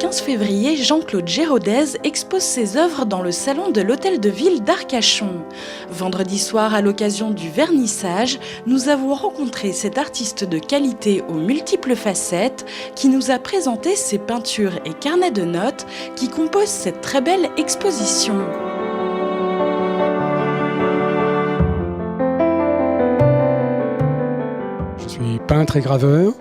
15 février, Jean-Claude Géraudet expose ses œuvres dans le salon de l'Hôtel de Ville d'Arcachon. Vendredi soir, à l'occasion du vernissage, nous avons rencontré cet artiste de qualité aux multiples facettes qui nous a présenté ses peintures et carnets de notes qui composent cette très belle exposition. Je suis peintre et graveur.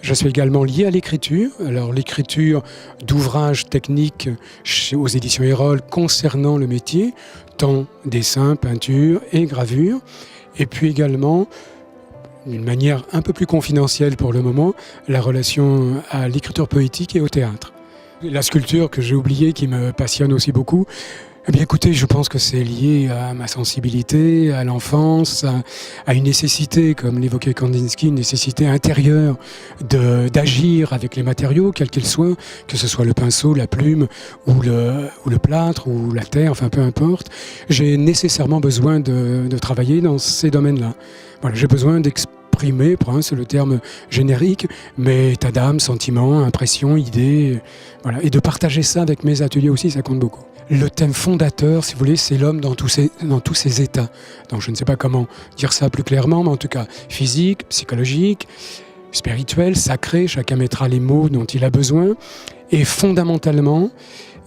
Je suis également lié à l'écriture. Alors l'écriture d'ouvrages techniques aux éditions Erol concernant le métier, tant dessin, peinture et gravure. Et puis également, d'une manière un peu plus confidentielle pour le moment, la relation à l'écriture poétique et au théâtre. La sculpture que j'ai oubliée, qui me passionne aussi beaucoup, eh bien écoutez, je pense que c'est lié à ma sensibilité, à l'enfance, à une nécessité, comme l'évoquait Kandinsky, une nécessité intérieure d'agir avec les matériaux, quels qu'ils soient, que ce soit le pinceau, la plume, ou le plâtre, ou la terre, enfin peu importe. J'ai nécessairement besoin de travailler dans ces domaines-là. Voilà, j'ai besoin d'exprimer, c'est le terme générique, mes états d'âme, sentiments, impressions, idées, voilà. Et de partager ça avec mes ateliers aussi, ça compte beaucoup. Le thème fondateur, si vous voulez, c'est l'homme dans tous ses états. Donc je ne sais pas comment dire ça plus clairement, mais en tout cas, physique, psychologique, spirituel, sacré, chacun mettra les mots dont il a besoin. Et fondamentalement,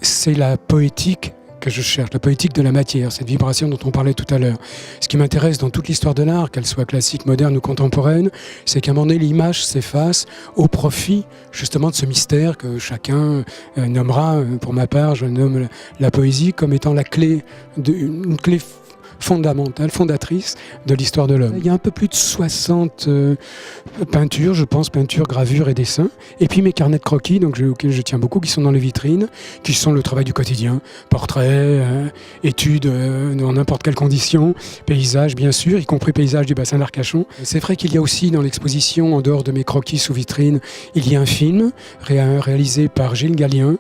c'est la poétique que je cherche, la poétique de la matière, cette vibration dont on parlait tout à l'heure. Ce qui m'intéresse dans toute l'histoire de l'art, qu'elle soit classique, moderne ou contemporaine, c'est qu'à un moment donné, l'image s'efface au profit justement de ce mystère que chacun nommera. Pour ma part, je nomme la poésie comme étant la clé, une clé fondamentale, fondatrice de l'histoire de l'homme. Il y a un peu plus de 60 peintures, je pense, peintures, gravures et dessins. Et puis mes carnets de croquis, auxquels je tiens beaucoup, qui sont dans les vitrines, qui sont le travail du quotidien. Portraits, études dans n'importe quelle condition, paysages bien sûr, y compris paysages du bassin d'Arcachon. C'est vrai qu'il y a aussi dans l'exposition, en dehors de mes croquis sous vitrine, il y a un film réalisé par Gilles Gallien,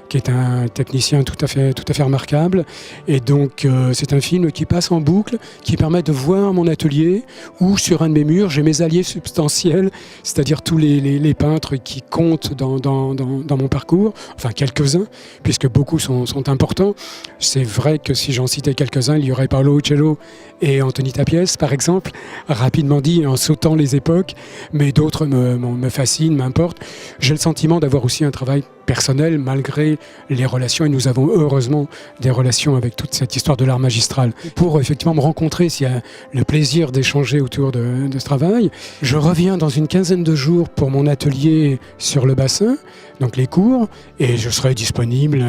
qui est un technicien tout à fait remarquable. Et donc, c'est un film qui passe en boucle, qui permet de voir mon atelier, où sur un de mes murs, j'ai mes alliés substantiels, c'est-à-dire tous les peintres qui comptent dans mon parcours, enfin quelques-uns, puisque beaucoup sont importants. C'est vrai que si j'en citais quelques-uns, il y aurait Paolo Uccello et Anthony Tapies, par exemple, rapidement dit, en sautant les époques, mais d'autres me fascinent, m'importent. J'ai le sentiment d'avoir aussi un travail personnel, malgré les relations, et nous avons heureusement des relations avec toute cette histoire de l'art magistral. Pour effectivement me rencontrer, s'il y a le plaisir d'échanger autour de ce travail, je reviens dans une quinzaine de jours pour mon atelier sur le bassin, donc les cours, et je serai disponible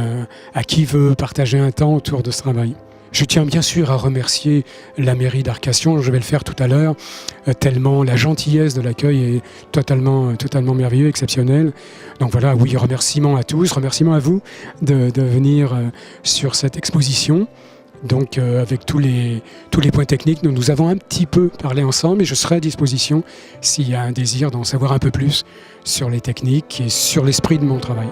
à qui veut partager un temps autour de ce travail. Je tiens bien sûr à remercier la mairie d'Arcachon, je vais le faire tout à l'heure, tellement la gentillesse de l'accueil est totalement merveilleux, exceptionnel. Donc voilà, oui, remerciements à tous, remerciements à vous de venir sur cette exposition. Donc avec tous les points techniques, nous avons un petit peu parlé ensemble et je serai à disposition s'il y a un désir d'en savoir un peu plus sur les techniques et sur l'esprit de mon travail.